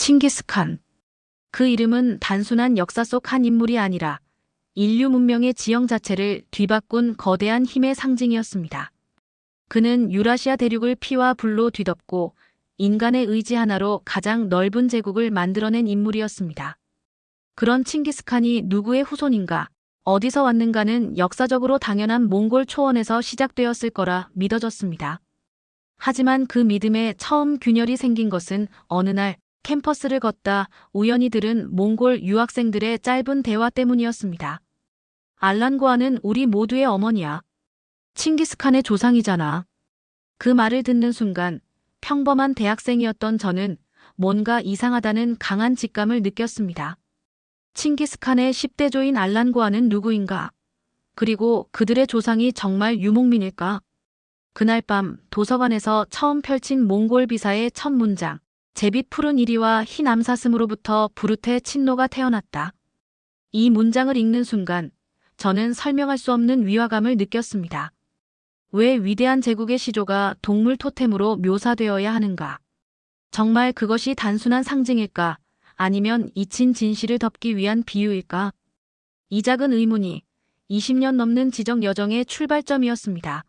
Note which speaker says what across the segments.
Speaker 1: 칭기스칸. 그 이름은 단순한 역사 속 한 인물이 아니라 인류 문명의 지형 자체를 뒤바꾼 거대한 힘의 상징이었습니다. 그는 유라시아 대륙을 피와 불로 뒤덮고 인간의 의지 하나로 가장 넓은 제국을 만들어낸 인물이었습니다. 그런 칭기스칸이 누구의 후손인가, 어디서 왔는가는 역사적으로 당연한 몽골 초원에서 시작되었을 거라 믿어졌습니다. 하지만 그 믿음에 처음 균열이 생긴 것은 어느 날 캠퍼스를 걷다 우연히 들은 몽골 유학생들의 짧은 대화 때문이었습니다. 알란고아는 우리 모두의 어머니야. 칭기스칸의 조상이잖아. 그 말을 듣는 순간 평범한 대학생이었던 저는 뭔가 이상하다는 강한 직감을 느꼈습니다. 칭기스칸의 10대 조인 알란고아는 누구인가? 그리고 그들의 조상이 정말 유목민일까? 그날 밤 도서관에서 처음 펼친 몽골 비사의 첫 문장. 제빛 푸른 이리와 흰 암사슴으로부터 부르테 친노가 태어났다. 이 문장을 읽는 순간 저는 설명할 수 없는 위화감을 느꼈습니다. 왜 위대한 제국의 시조가 동물 토템으로 묘사되어야 하는가? 정말 그것이 단순한 상징일까? 아니면 잊힌 진실을 덮기 위한 비유일까? 이 작은 의문이 20년 넘는 지적 여정의 출발점이었습니다.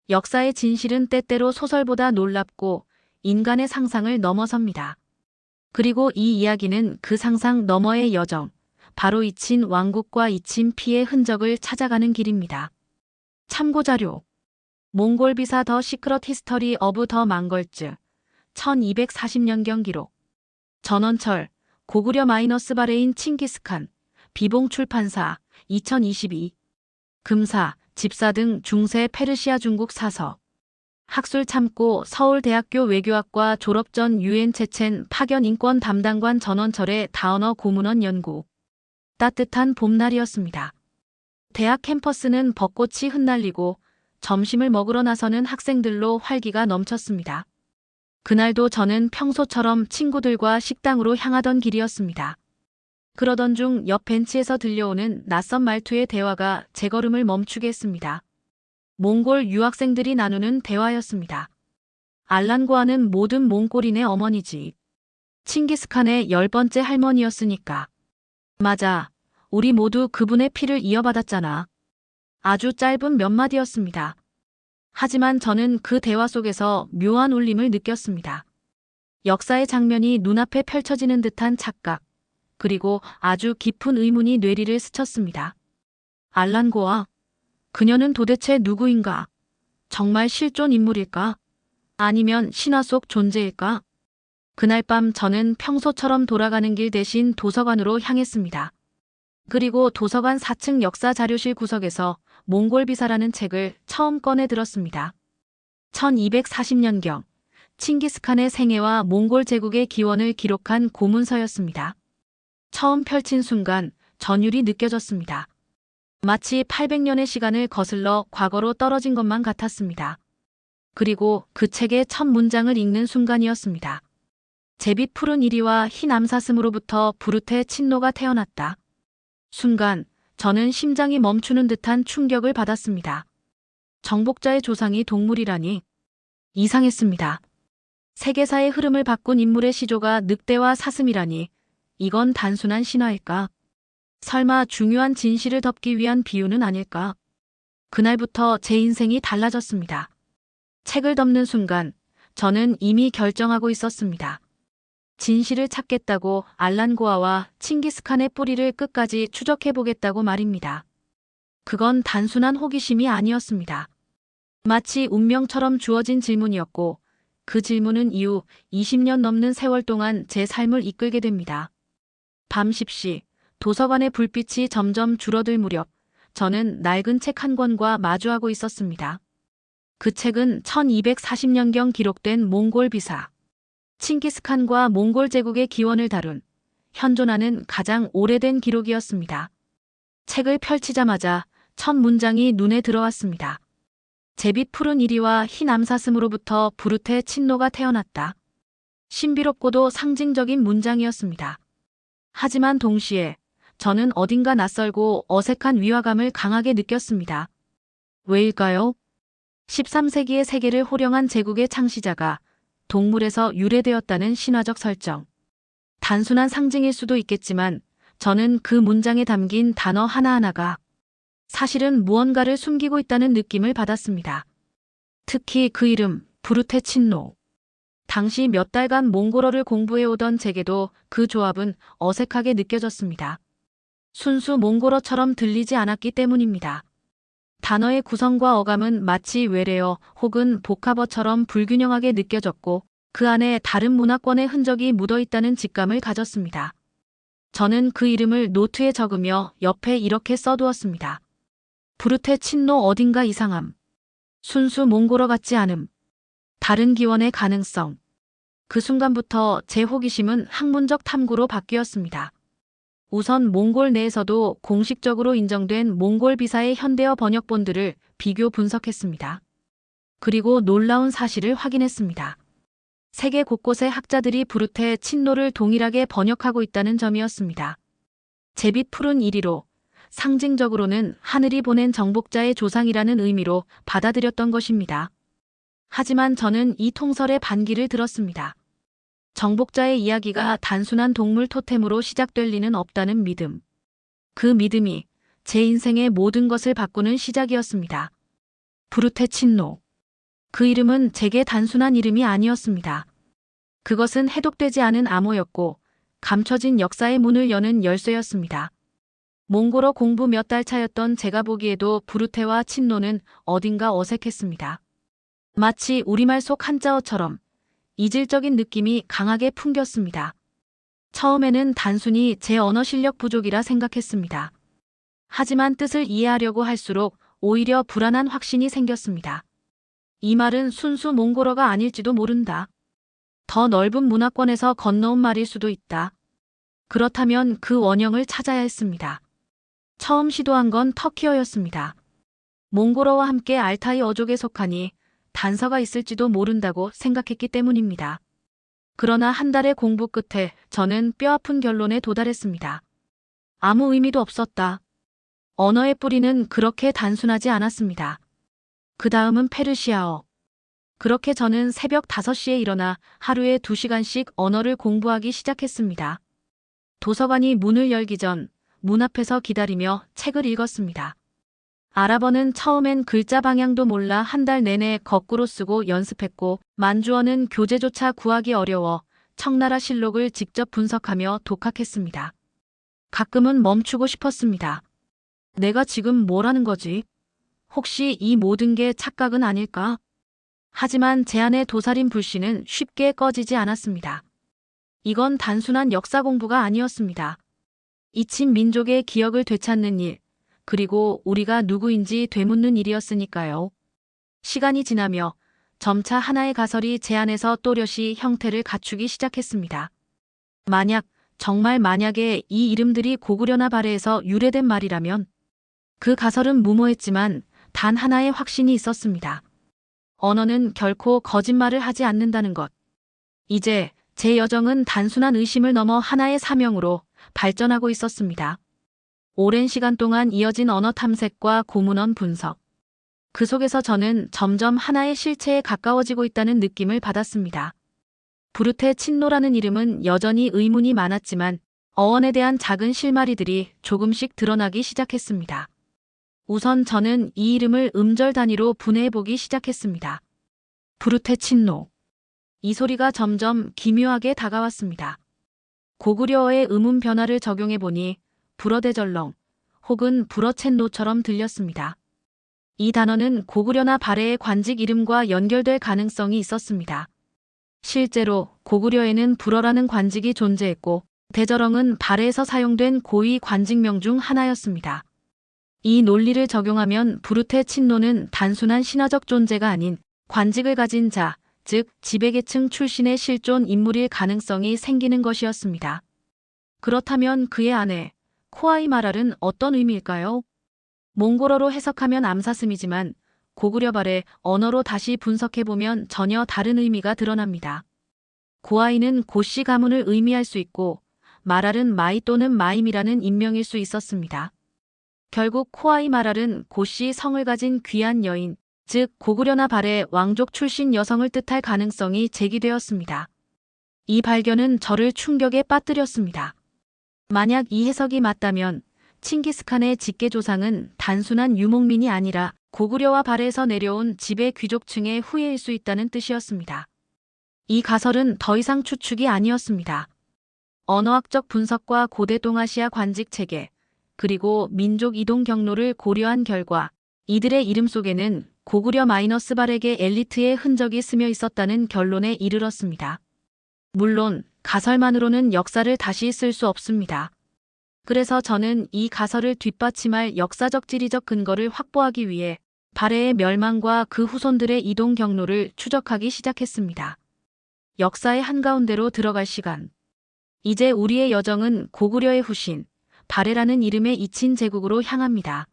Speaker 1: 역사의 진실은 때때로 소설보다 놀랍고 인간의 상상을 넘어섭니다. 그리고 이 이야기는 그 상상 너머의 여정, 바로 잊힌 왕국과 잊힌 피의 흔적을 찾아가는 길입니다. 참고자료. 몽골 비사 더 시크럿 히스터리 어브 더 망걸즈 1240년경 기록. 전원철, 고구려 마이너스 바레인 칭기스칸, 비봉 출판사 2022. 금사, 집사 등 중세 페르시아 중국 사서. 학술 참고 서울대학교 외교학과 졸업 전 유엔 체첸 파견 인권 담당관 전원철의 다언어 고문원 연구. 따뜻한 봄날이었습니다. 대학 캠퍼스는 벚꽃이 흩날리고 점심을 먹으러 나서는 학생들로 활기가 넘쳤습니다. 그날도 저는 평소처럼 친구들과 식당으로 향하던 길이었습니다. 그러던 중 옆 벤치에서 들려오는 낯선 말투의 대화가 제 걸음을 멈추게 했습니다. 몽골 유학생들이 나누는 대화였습니다. 알란고아는 모든 몽골인의 어머니지. 칭기스칸의 10번째 할머니였으니까. 맞아. 우리 모두 그분의 피를 이어받았잖아. 아주 짧은 몇 마디였습니다. 하지만 저는 그 대화 속에서 묘한 울림을 느꼈습니다. 역사의 장면이 눈앞에 펼쳐지는 듯한 착각, 그리고 아주 깊은 의문이 뇌리를 스쳤습니다. 알란고아. 그녀는 도대체 누구인가? 정말 실존 인물일까? 아니면 신화 속 존재일까? 그날 밤 저는 평소처럼 돌아가는 길 대신 도서관으로 향했습니다. 그리고 도서관 4층 역사자료실 구석에서 몽골 비사라는 책을 처음 꺼내 들었습니다. 1240년경, 칭기스칸의 생애와 몽골 제국의 기원을 기록한 고문서였습니다. 처음 펼친 순간 전율이 느껴졌습니다. 마치 800년의 시간을 거슬러 과거로 떨어진 것만 같았습니다. 그리고 그 책의 첫 문장을 읽는 순간이었습니다. 제빛 푸른 이리와 흰 암사슴으로부터 부르테 친노가 태어났다. 순간 저는 심장이 멈추는 듯한 충격을 받았습니다. 정복자의 조상이 동물이라니. 이상했습니다. 세계사의 흐름을 바꾼 인물의 시조가 늑대와 사슴이라니. 이건 단순한 신화일까? 설마 중요한 진실을 덮기 위한 비유는 아닐까? 그날부터 제 인생이 달라졌습니다. 책을 덮는 순간 저는 이미 결정하고 있었습니다. 진실을 찾겠다고 알란고아와 칭기스칸의 뿌리를 끝까지 추적해보겠다고 말입니다. 그건 단순한 호기심이 아니었습니다. 마치 운명처럼 주어진 질문이었고 그 질문은 이후 20년 넘는 세월 동안 제 삶을 이끌게 됩니다. 밤 10시 도서관의 불빛이 점점 줄어들 무렵 저는 낡은 책 한 권과 마주하고 있었습니다. 그 책은 1240년경 기록된 몽골 비사. 칭기스칸과 몽골 제국의 기원을 다룬 현존하는 가장 오래된 기록이었습니다. 책을 펼치자마자 첫 문장이 눈에 들어왔습니다. 제빛 푸른 이리와 흰 암사슴으로부터 부르테 친노가 태어났다. 신비롭고도 상징적인 문장이었습니다. 하지만 동시에 저는 어딘가 낯설고 어색한 위화감을 강하게 느꼈습니다. 왜일까요? 13세기의 세계를 호령한 제국의 창시자가 동물에서 유래되었다는 신화적 설정. 단순한 상징일 수도 있겠지만 저는 그 문장에 담긴 단어 하나하나가 사실은 무언가를 숨기고 있다는 느낌을 받았습니다. 특히 그 이름, 부르테 친노. 당시 몇 달간 몽골어를 공부해오던 제게도 그 조합은 어색하게 느껴졌습니다. 순수 몽골어처럼 들리지 않았기 때문입니다. 단어의 구성과 어감은 마치 외래어 혹은 복합어처럼 불균형하게 느껴졌고 그 안에 다른 문화권의 흔적이 묻어 있다는 직감을 가졌습니다. 저는 그 이름을 노트에 적으며 옆에 이렇게 써두었습니다. 부르테 친노 어딘가 이상함. 순수 몽골어 같지 않음. 다른 기원의 가능성. 그 순간부터 제 호기심은 학문적 탐구로 바뀌었습니다. 우선 몽골 내에서도 공식적으로 인정된 몽골 비사의 현대어 번역본들을 비교 분석했습니다. 그리고 놀라운 사실을 확인했습니다. 세계 곳곳의 학자들이 부르테 친노를 동일하게 번역하고 있다는 점이었습니다. 제빛 푸른 이리로, 상징적으로는 하늘이 보낸 정복자의 조상이라는 의미로 받아들였던 것입니다. 하지만 저는 이 통설의 반기를 들었습니다. 정복자의 이야기가 단순한 동물 토템으로 시작될 리는 없다는 믿음. 그 믿음이 제 인생의 모든 것을 바꾸는 시작이었습니다. 부르테 친노. 그 이름은 제게 단순한 이름이 아니었습니다. 그것은 해독되지 않은 암호였고 감춰진 역사의 문을 여는 열쇠였습니다. 몽골어 공부 몇 달 차였던 제가 보기에도 부르테와 친노는 어딘가 어색했습니다. 마치 우리말 속 한자어처럼 이질적인 느낌이 강하게 풍겼습니다. 처음에는 단순히 제 언어 실력 부족이라 생각했습니다. 하지만 뜻을 이해하려고 할수록 오히려 불안한 확신이 생겼습니다. 이 말은 순수 몽골어가 아닐지도 모른다. 더 넓은 문화권에서 건너온 말일 수도 있다. 그렇다면 그 원형을 찾아야 했습니다. 처음 시도한 건 터키어였습니다. 몽골어와 함께 알타이 어족에 속하니 단서가 있을지도 모른다고 생각했기 때문입니다. 그러나 한 달의 공부 끝에 저는 뼈아픈 결론에 도달했습니다. 아무 의미도 없었다. 언어의 뿌리는 그렇게 단순하지 않았습니다. 그 다음은 페르시아어. 그렇게 저는 새벽 5시에 일어나 하루에 2시간씩 언어를 공부하기 시작했습니다. 도서관이 문을 열기 전 문 앞에서 기다리며 책을 읽었습니다. 아랍어는 처음엔 글자 방향도 몰라 한 달 내내 거꾸로 쓰고 연습했고 만주어는 교재조차 구하기 어려워 청나라 실록을 직접 분석하며 독학했습니다. 가끔은 멈추고 싶었습니다. 내가 지금 뭘 하는 거지? 혹시 이 모든 게 착각은 아닐까? 하지만 제 안의 도살인 불씨는 쉽게 꺼지지 않았습니다. 이건 단순한 역사 공부가 아니었습니다. 잊힌 민족의 기억을 되찾는 일, 그리고 우리가 누구인지 되묻는 일이었으니까요. 시간이 지나며 점차 하나의 가설이 제 안에서 또렷이 형태를 갖추기 시작했습니다. 정말 만약에 이 이름들이 고구려나 발해에서 유래된 말이라면 그 가설은 무모했지만 단 하나의 확신이 있었습니다. 언어는 결코 거짓말을 하지 않는다는 것. 이제 제 여정은 단순한 의심을 넘어 하나의 사명으로 발전하고 있었습니다. 오랜 시간 동안 이어진 언어 탐색과 고문원 분석. 그 속에서 저는 점점 하나의 실체에 가까워지고 있다는 느낌을 받았습니다. 부르테 친노라는 이름은 여전히 의문이 많았지만 어원에 대한 작은 실마리들이 조금씩 드러나기 시작했습니다. 우선 저는 이 이름을 음절 단위로 분해해보기 시작했습니다. 부르테 친노. 이 소리가 점점 기묘하게 다가왔습니다. 고구려어의 음운 변화를 적용해보니 불어대절렁 혹은 불어첸노처럼 들렸습니다. 이 단어는 고구려나 발해의 관직 이름과 연결될 가능성이 있었습니다. 실제로 고구려에는 불어라는 관직이 존재했고 대절렁은 발해에서 사용된 고위 관직명 중 하나였습니다. 이 논리를 적용하면 부르테 친노는 단순한 신화적 존재가 아닌 관직을 가진 자, 즉 지배계층 출신의 실존 인물일 가능성이 생기는 것이었습니다. 그렇다면 그의 아내 코아이 마랄은 어떤 의미일까요? 몽골어로 해석하면 암사슴이지만 고구려 발의 언어로 다시 분석해보면 전혀 다른 의미가 드러납니다. 고아이는 고씨 가문을 의미할 수 있고 마랄은 마이 또는 마임이라는 인명일 수 있었습니다. 결국 코아이 마랄은 고씨 성을 가진 귀한 여인, 즉 고구려나 발의 왕족 출신 여성을 뜻할 가능성이 제기되었습니다. 이 발견은 저를 충격에 빠뜨렸습니다. 만약 이 해석이 맞다면 칭기스칸의 직계 조상은 단순한 유목민이 아니라 고구려와 발해에서 내려온 지배 귀족층의 후예일 수 있다는 뜻이었습니다. 이 가설은 더 이상 추측이 아니었습니다. 언어학적 분석과 고대 동아시아 관직 체계, 그리고 민족 이동 경로를 고려한 결과 이들의 이름 속에는 고구려 발해의 엘리트의 흔적이 스며 있었다는 결론에 이르렀습니다. 물론 가설만으로는 역사를 다시 쓸 수 없습니다. 그래서 저는 이 가설을 뒷받침할 역사적 지리적 근거를 확보하기 위해 발해의 멸망과 그 후손들의 이동 경로를 추적하기 시작했습니다. 역사의 한가운데로 들어갈 시간. 이제 우리의 여정은 고구려의 후신, 발해라는 이름의 잊힌 제국으로 향합니다.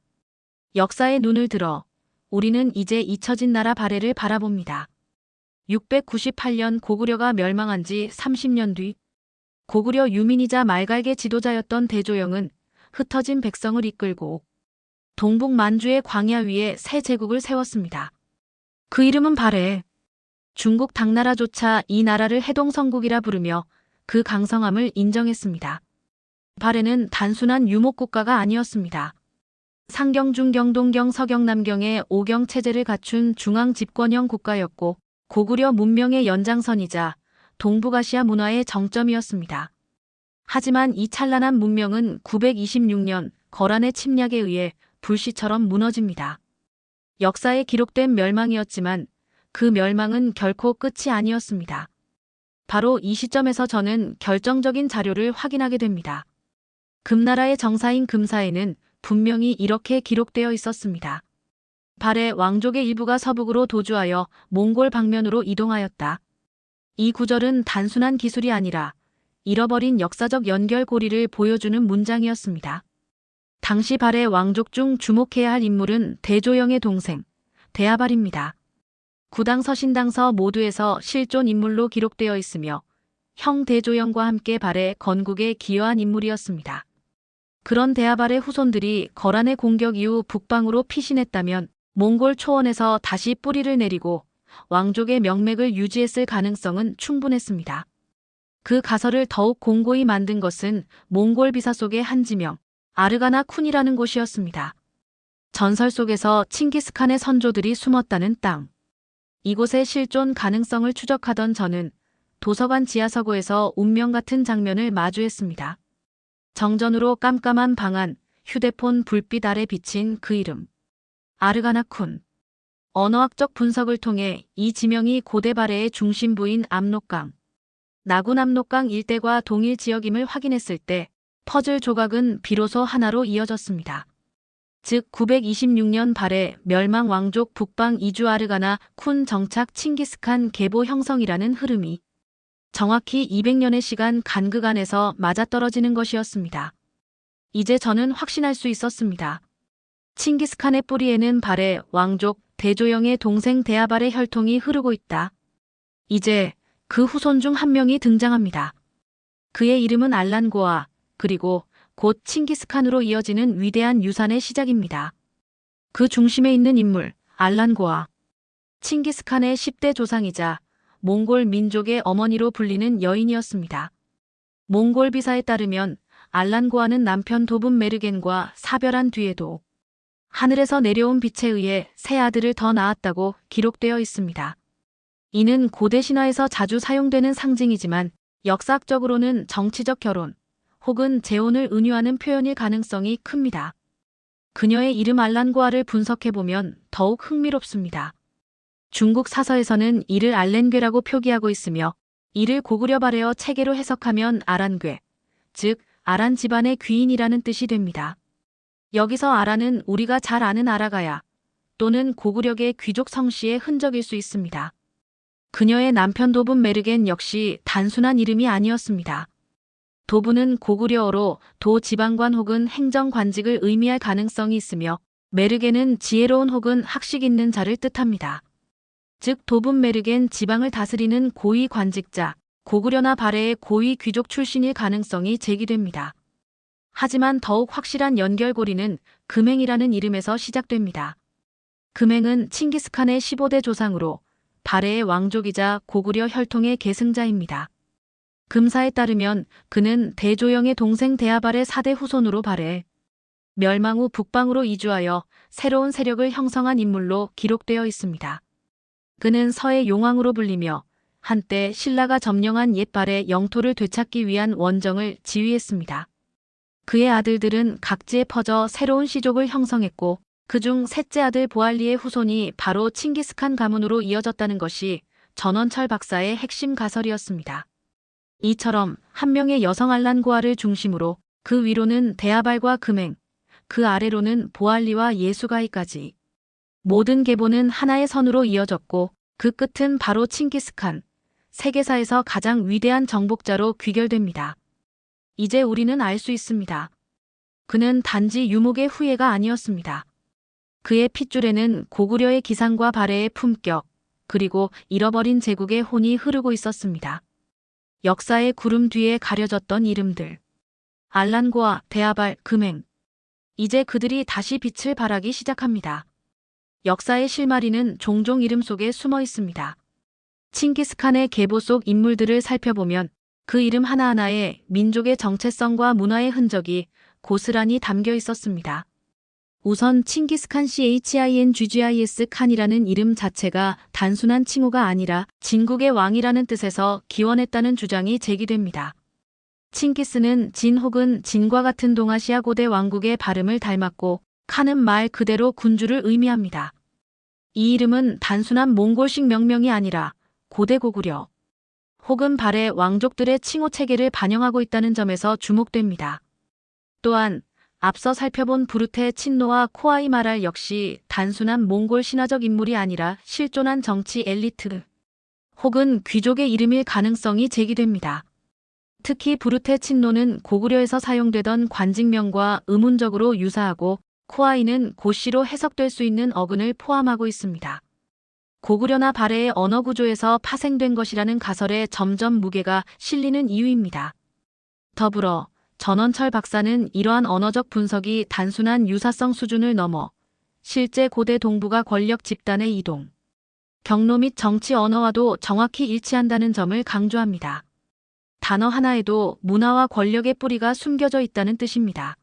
Speaker 1: 역사의 눈을 들어 우리는 이제 잊혀진 나라 발해를 바라봅니다. 698년 고구려가 멸망한 지 30년 뒤 고구려 유민이자 말갈계 지도자였던 대조영은 흩어진 백성을 이끌고 동북 만주의 광야 위에 새 제국을 세웠습니다. 그 이름은 발해. 중국 당나라조차 이 나라를 해동성국이라 부르며 그 강성함을 인정했습니다. 발해는 단순한 유목국가가 아니었습니다. 상경, 중경, 동경, 서경, 남경의 5경 체제를 갖춘 중앙 집권형 국가였고 고구려 문명의 연장선이자 동북아시아 문화의 정점이었습니다. 하지만 이 찬란한 문명은 926년 거란의 침략에 의해 불씨처럼 무너집니다. 역사에 기록된 멸망이었지만 그 멸망은 결코 끝이 아니었습니다. 바로 이 시점에서 저는 결정적인 자료를 확인하게 됩니다. 금나라의 정사인 금사에는 분명히 이렇게 기록되어 있었습니다. 발해 왕족의 일부가 서북으로 도주하여 몽골 방면으로 이동하였다. 이 구절은 단순한 기술이 아니라 잃어버린 역사적 연결고리를 보여주는 문장이었습니다. 당시 발해 왕족 중 주목해야 할 인물은 대조영의 동생, 대하발입니다. 구당서 신당서 모두에서 실존 인물로 기록되어 있으며 형 대조영과 함께 발해 건국에 기여한 인물이었습니다. 그런 대하발의 후손들이 거란의 공격 이후 북방으로 피신했다면 몽골 초원에서 다시 뿌리를 내리고 왕족의 명맥을 유지했을 가능성은 충분했습니다. 그 가설을 더욱 공고히 만든 것은 몽골 비사 속의 한 지명, 아르가나 쿤이라는 곳이었습니다. 전설 속에서 칭기스칸의 선조들이 숨었다는 땅. 이곳의 실존 가능성을 추적하던 저는 도서관 지하서고에서 운명 같은 장면을 마주했습니다. 정전으로 깜깜한 방 안, 휴대폰 불빛 아래 비친 그 이름. 아르가나 쿤. 언어학적 분석을 통해 이 지명이 고대 발해의 중심부인 압록강, 나군 압록강 일대과 동일 지역임을 확인했을 때 퍼즐 조각은 비로소 하나로 이어졌습니다. 즉 926년 발해 멸망 왕족 북방 이주 아르가나 쿤 정착 칭기스칸 계보 형성이라는 흐름이 정확히 200년의 시간 간극 안에서 맞아떨어지는 것이었습니다. 이제 저는 확신할 수 있었습니다. 칭기스칸의 뿌리에는 발해 왕족 대조영의 동생 대하발의 혈통이 흐르고 있다. 이제 그 후손 중 한 명이 등장합니다. 그의 이름은 알란고아, 그리고 곧 칭기스칸으로 이어지는 위대한 유산의 시작입니다. 그 중심에 있는 인물, 알란고아. 칭기스칸의 10대 조상이자 몽골 민족의 어머니로 불리는 여인이었습니다. 몽골 비사에 따르면 알란고아는 남편 도분 메르겐과 사별한 뒤에도 하늘에서 내려온 빛에 의해 새 아들을 더 낳았다고 기록되어 있습니다. 이는 고대 신화에서 자주 사용되는 상징이지만 역사학적으로는 정치적 결혼 혹은 재혼을 은유하는 표현일 가능성이 큽니다. 그녀의 이름 알란고아를 분석해보면 더욱 흥미롭습니다. 중국 사서에서는 이를 알렌괴라고 표기하고 있으며 이를 고구려 발해어 체계로 해석하면 아란괴, 즉 아란 집안의 귀인이라는 뜻이 됩니다. 여기서 아란은 우리가 잘 아는 아라가야 또는 고구려계 귀족 성씨의 흔적일 수 있습니다. 그녀의 남편 도분 메르겐 역시 단순한 이름이 아니었습니다. 도분은 고구려어로 도 지방관 혹은 행정관직을 의미할 가능성이 있으며 메르겐은 지혜로운 혹은 학식 있는 자를 뜻합니다. 즉 도분 메르겐 지방을 다스리는 고위 관직자, 고구려나 발해의 고위 귀족 출신일 가능성이 제기됩니다. 하지만 더욱 확실한 연결고리는 금행이라는 이름에서 시작됩니다. 금행은 칭기스칸의 15대 조상으로 발해의 왕족이자 고구려 혈통의 계승자입니다. 금사에 따르면 그는 대조영의 동생 데아발의 4대 후손으로 발해 멸망 후 북방으로 이주하여 새로운 세력을 형성한 인물로 기록되어 있습니다. 그는 서해 용왕으로 불리며 한때 신라가 점령한 옛발의 영토를 되찾기 위한 원정을 지휘했습니다. 그의 아들들은 각지에 퍼져 새로운 시족을 형성했고 그중 셋째 아들 보알리의 후손이 바로 칭기스칸 가문으로 이어졌다는 것이 전원철 박사의 핵심 가설이었습니다. 이처럼 한 명의 여성 알란고아를 중심으로 그 위로는 데아발과 금행, 그 아래로는 보알리와 예수가이까지 모든 계보는 하나의 선으로 이어졌고 그 끝은 바로 칭기스칸, 세계사에서 가장 위대한 정복자로 귀결됩니다. 이제 우리는 알 수 있습니다. 그는 단지 유목의 후예가 아니었습니다. 그의 핏줄에는 고구려의 기상과 발해의 품격, 그리고 잃어버린 제국의 혼이 흐르고 있었습니다. 역사의 구름 뒤에 가려졌던 이름들. 알란고아, 데아발, 금행. 이제 그들이 다시 빛을 발하기 시작합니다. 역사의 실마리는 종종 이름 속에 숨어 있습니다. 칭기스칸의 계보 속 인물들을 살펴보면 그 이름 하나하나에 민족의 정체성과 문화의 흔적이 고스란히 담겨 있었습니다. 우선 칭기스칸 CHINGGIS 칸이라는 이름 자체가 단순한 칭호가 아니라 진국의 왕이라는 뜻에서 기원했다는 주장이 제기됩니다. 칭기스는 진 혹은 진과 같은 동아시아 고대 왕국의 발음을 닮았고 칸은 말 그대로 군주를 의미합니다. 이 이름은 단순한 몽골식 명명이 아니라 고대 고구려 혹은 발해 왕족들의 칭호 체계를 반영하고 있다는 점에서 주목됩니다. 또한 앞서 살펴본 부르테 친노와 코아이마랄 역시 단순한 몽골 신화적 인물이 아니라 실존한 정치 엘리트 혹은 귀족의 이름일 가능성이 제기됩니다. 특히 부르테 친노는 고구려에서 사용되던 관직명과 의문적으로 유사하고 코아이는 고시로 해석될 수 있는 어근을 포함하고 있습니다. 고구려나 발해의 언어 구조에서 파생된 것이라는 가설에 점점 무게가 실리는 이유입니다. 더불어 전원철 박사는 이러한 언어적 분석이 단순한 유사성 수준을 넘어 실제 고대 동북아 권력 집단의 이동, 경로 및 정치 언어와도 정확히 일치한다는 점을 강조합니다. 단어 하나에도 문화와 권력의 뿌리가 숨겨져 있다는 뜻입니다.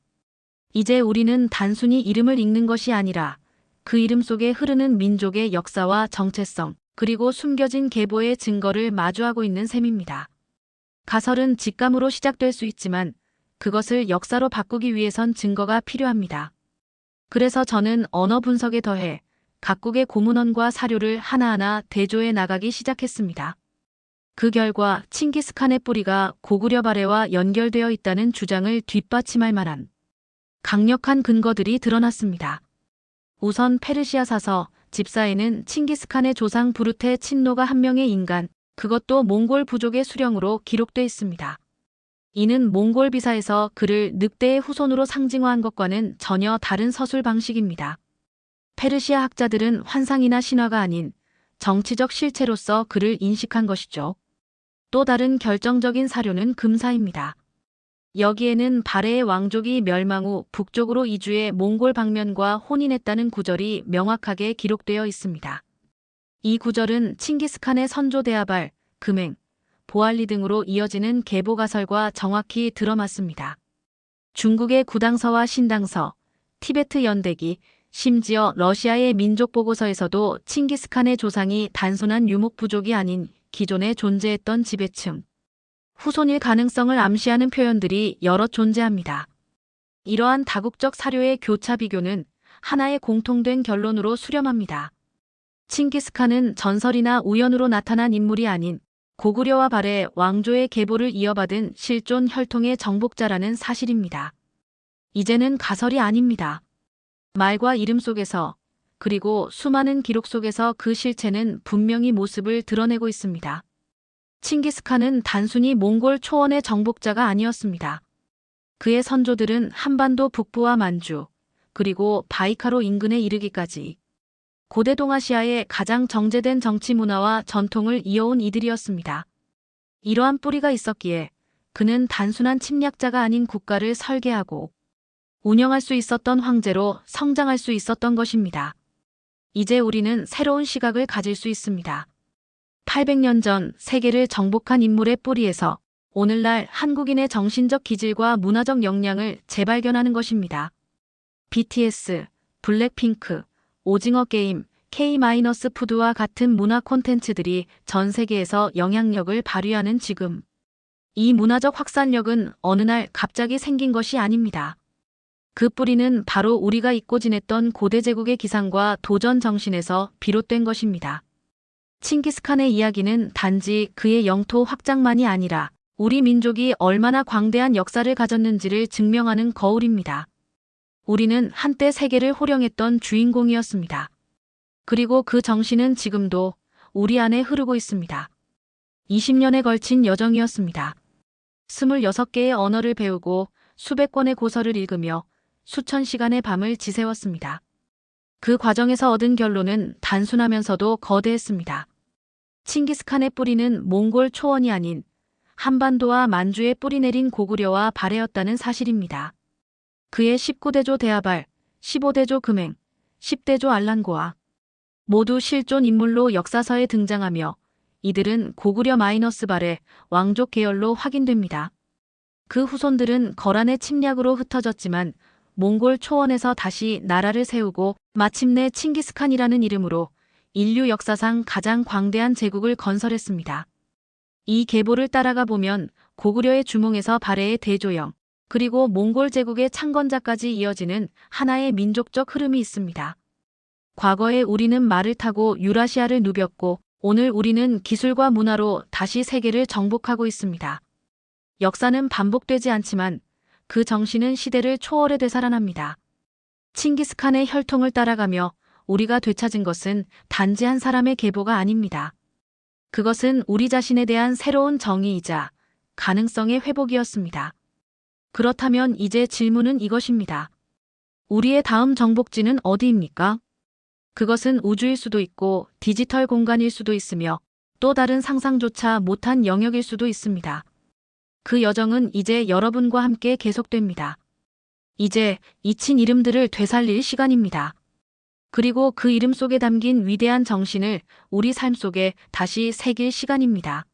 Speaker 1: 이제 우리는 단순히 이름을 읽는 것이 아니라 그 이름 속에 흐르는 민족의 역사와 정체성, 그리고 숨겨진 계보의 증거를 마주하고 있는 셈입니다. 가설은 직감으로 시작될 수 있지만 그것을 역사로 바꾸기 위해선 증거가 필요합니다. 그래서 저는 언어 분석에 더해 각국의 고문원과 사료를 하나하나 대조해 나가기 시작했습니다. 그 결과 칭기스칸의 뿌리가 고구려 발해와 연결되어 있다는 주장을 뒷받침할 만한 강력한 근거들이 드러났습니다. 우선 페르시아 사서 집사에는 칭기스칸의 조상 부르테 친노가 한 명의 인간, 그것도 몽골 부족의 수령으로 기록돼 있습니다. 이는 몽골 비사에서 그를 늑대의 후손으로 상징화한 것과는 전혀 다른 서술 방식입니다. 페르시아 학자들은 환상이나 신화가 아닌 정치적 실체로서 그를 인식한 것이죠. 또 다른 결정적인 사료는 금사입니다. 여기에는 발해의 왕족이 멸망 후 북쪽으로 이주해 몽골 방면과 혼인했다는 구절이 명확하게 기록되어 있습니다. 이 구절은 칭기스칸의 선조 데아발, 금행, 보알리 등으로 이어지는 계보가설과 정확히 들어맞습니다. 중국의 구당서와 신당서, 티베트 연대기, 심지어 러시아의 민족보고서에서도 칭기스칸의 조상이 단순한 유목부족이 아닌 기존에 존재했던 지배층, 후손일 가능성을 암시하는 표현들이 여럿 존재합니다. 이러한 다국적 사료의 교차 비교는 하나의 공통된 결론으로 수렴합니다. 칭기스칸은 전설이나 우연으로 나타난 인물이 아닌 고구려와 발해 왕조의 계보를 이어받은 실존 혈통의 정복자라는 사실입니다. 이제는 가설이 아닙니다. 말과 이름 속에서, 그리고 수많은 기록 속에서 그 실체는 분명히 모습을 드러내고 있습니다. 칭기스칸은 단순히 몽골 초원의 정복자가 아니었습니다. 그의 선조들은 한반도 북부와 만주, 그리고 바이카로 인근에 이르기까지 고대 동아시아의 가장 정제된 정치 문화와 전통을 이어온 이들이었습니다. 이러한 뿌리가 있었기에 그는 단순한 침략자가 아닌 국가를 설계하고 운영할 수 있었던 황제로 성장할 수 있었던 것입니다. 이제 우리는 새로운 시각을 가질 수 있습니다. 800년 전 세계를 정복한 인물의 뿌리에서 오늘날 한국인의 정신적 기질과 문화적 역량을 재발견하는 것입니다. BTS, 블랙핑크, 오징어 게임, K-푸드와 같은 문화 콘텐츠들이 전 세계에서 영향력을 발휘하는 지금. 이 문화적 확산력은 어느 날 갑자기 생긴 것이 아닙니다. 그 뿌리는 바로 우리가 잊고 지냈던 고대 제국의 기상과 도전 정신에서 비롯된 것입니다. 칭기스칸의 이야기는 단지 그의 영토 확장만이 아니라 우리 민족이 얼마나 광대한 역사를 가졌는지를 증명하는 거울입니다. 우리는 한때 세계를 호령했던 주인공이었습니다. 그리고 그 정신은 지금도 우리 안에 흐르고 있습니다. 20년에 걸친 여정이었습니다. 26개의 언어를 배우고 수백 권의 고서를 읽으며 수천 시간의 밤을 지새웠습니다. 그 과정에서 얻은 결론은 단순하면서도 거대했습니다. 칭기스칸의 뿌리는 몽골 초원이 아닌 한반도와 만주에 뿌리내린 고구려와 발해였다는 사실입니다. 그의 19대조 대하발, 15대조 금행, 10대조 알란고아 모두 실존 인물로 역사서에 등장하며 이들은 고구려 발해 왕족 계열로 확인됩니다. 그 후손들은 거란의 침략으로 흩어졌지만 몽골 초원에서 다시 나라를 세우고 마침내 칭기스칸이라는 이름으로 인류 역사상 가장 광대한 제국을 건설했습니다. 이 계보를 따라가 보면 고구려의 주몽에서 발해의 대조영, 그리고 몽골 제국의 창건자까지 이어지는 하나의 민족적 흐름이 있습니다. 과거에 우리는 말을 타고 유라시아를 누볐고 오늘 우리는 기술과 문화로 다시 세계를 정복하고 있습니다. 역사는 반복되지 않지만 그 정신은 시대를 초월해 되살아납니다. 칭기스칸의 혈통을 따라가며 우리가 되찾은 것은 단지 한 사람의 계보가 아닙니다. 그것은 우리 자신에 대한 새로운 정의이자 가능성의 회복이었습니다. 그렇다면 이제 질문은 이것입니다. 우리의 다음 정복지는 어디입니까? 그것은 우주일 수도 있고 디지털 공간일 수도 있으며 또 다른 상상조차 못한 영역일 수도 있습니다. 그 여정은 이제 여러분과 함께 계속됩니다. 이제 잊힌 이름들을 되살릴 시간입니다. 그리고 그 이름 속에 담긴 위대한 정신을 우리 삶 속에 다시 새길 시간입니다.